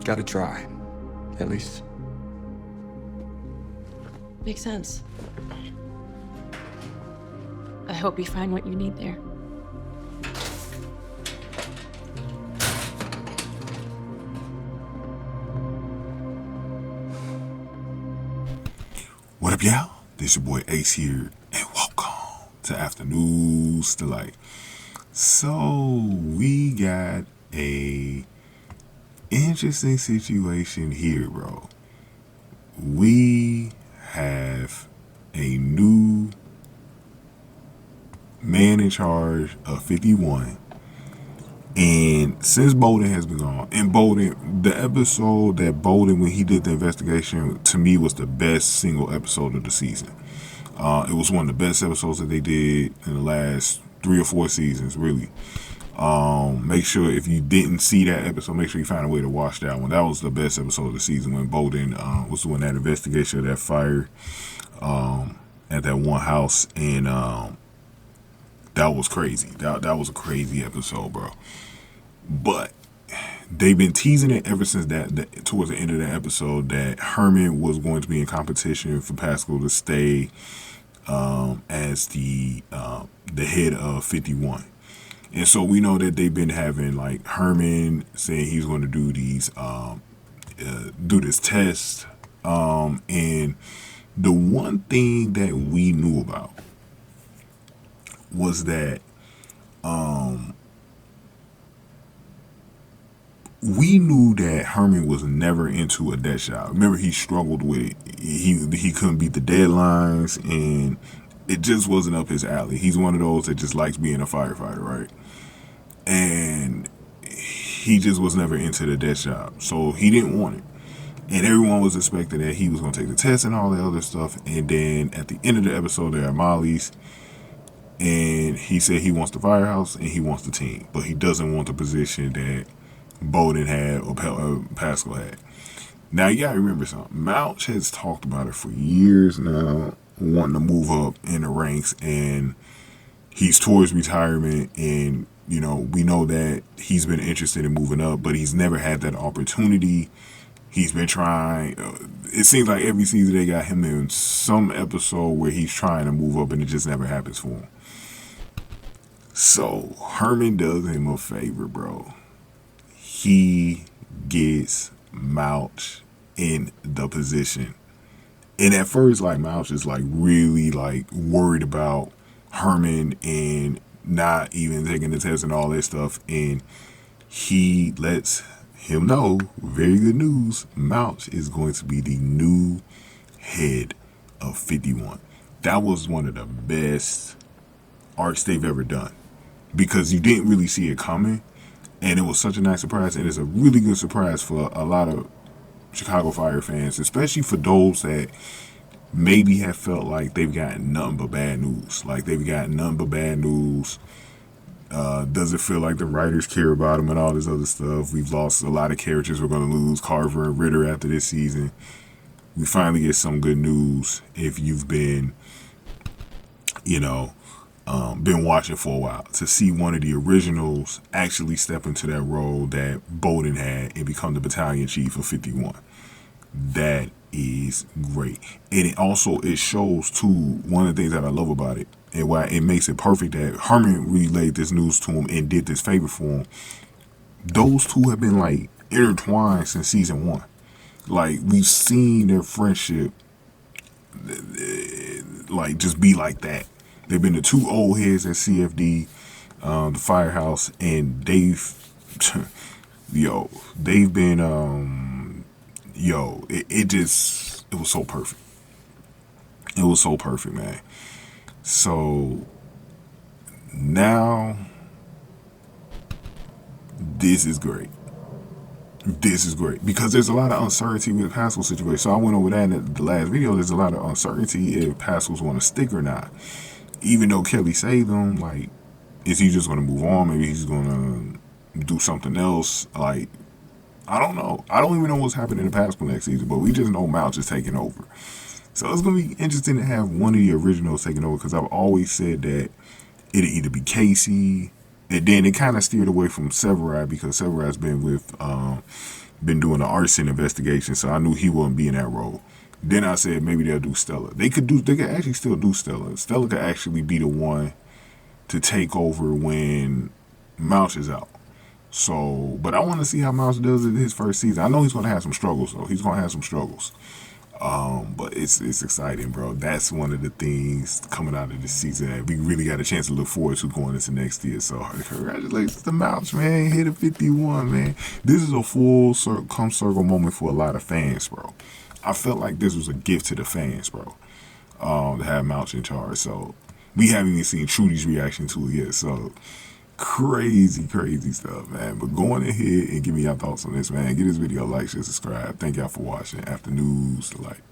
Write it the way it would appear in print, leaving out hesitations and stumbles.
Gotta try, at least. Makes sense. I hope you find what you need there. What up, y'all? This your boy Ace here, and welcome to Afternoons Delight. So we got a interesting situation here, bro. We have a new man in charge of 51, and since Bolden has been gone, and Bolden, the episode that Bolden, when he did the investigation, to me was the best single episode of the season. It was one of the best episodes that they did in the last 3 or 4 seasons, really. Make sure if you didn't see that episode, make sure you find a way to watch that one. That was the best episode of the season, when Bolden was doing that investigation of that fire at that one house, and that was crazy. That was a crazy episode, bro. But they've been teasing it ever since that towards the end of the episode, that Herman was going to be in competition for Pascal to stay as the head of 51. And so we know that they've been having, like, Herman saying he's going to do these do this test, and the one thing that we knew about was that we knew that Herman was never into a death shot. Remember, he struggled with it. He couldn't beat the deadlines, and it just wasn't up his alley. He's one of those that just likes being a firefighter, right? And he just was never into the death shot, so he didn't want it. And everyone was expecting that he was going to take the test and all that other stuff. And then at the end of the episode, there are Molly's, and he said he wants the Firehouse and he wants the team, but he doesn't want the position that Bolden had or Pascal had. Now, you gotta remember something. Mouch has talked about it for years now, wanting to move up in the ranks, and he's towards retirement, and you know, we know that he's been interested in moving up, but he's never had that opportunity. He's been trying. It seems like every season they got him in some episode where he's trying to move up, and it just never happens for him. So Herman does him a favor, bro. He gets Mouch in the position. And at first, like, Mouch is like really like worried about Herman and not even taking the test and all that stuff. And he lets him know, very good news, Mouch is going to be the new head of 51. That was one of the best arcs they've ever done, because you didn't really see it coming, and it was such a nice surprise, and it's a really good surprise for a lot of Chicago Fire fans, especially for those that maybe have felt like they've gotten nothing but bad news. Like, they've gotten nothing but bad news. Does it feel like the writers care about them and all this other stuff? We've lost a lot of characters. We're going to lose Carver and Ritter after this season. We finally get some good news if you've been, you know, been watching for a while, to see one of the originals actually step into that role that Bolden had and become the battalion chief of 51. That is great. And it shows too, one of the things that I love about it, and why it makes it perfect, that Herman relayed this news to him and did this favor for him. Those two have been like intertwined since season 1. Like, we've seen their friendship like just be like that. They've been the two old heads at CFD, the Firehouse, and they've been it was so perfect. It was so perfect, man. So now this is great. This is great because there's a lot of uncertainty with Pascal's situation. So I went over that in the last video. There's a lot of uncertainty if Pascal's going to stick or not. Even though Kelly saved him, like, is he just going to move on? Maybe he's going to do something else. Like, I don't know. I don't even know what's happening in Pascal next season, but we just know Mouch is taking over. So it's going to be interesting to have one of the originals taking over, because I've always said that it'll either be Casey, And then it kind of steered away from Severide because Severide's been doing the arson investigation, so I knew he wouldn't be in that role. Then I said maybe they'll do Stella. They could actually still do Stella. Stella could actually be the one to take over when Mouch is out. So, but I want to see how Mouch does in his first season. I know he's going to have some struggles, though. He's going to have some struggles. But it's exciting, bro. That's one of the things coming out of this season that we really got a chance to look forward to going into next year. So congratulations to Mouch, man. Hit a 51, man. This is a full come circle moment for a lot of fans, bro. I felt like this was a gift to the fans, bro. To have Mouch in charge. So we haven't even seen Trudy's reaction to it yet. So crazy stuff, man. But go on ahead and give me your thoughts on this, man. Give this video a like, share, subscribe. Thank y'all for watching. After news, like.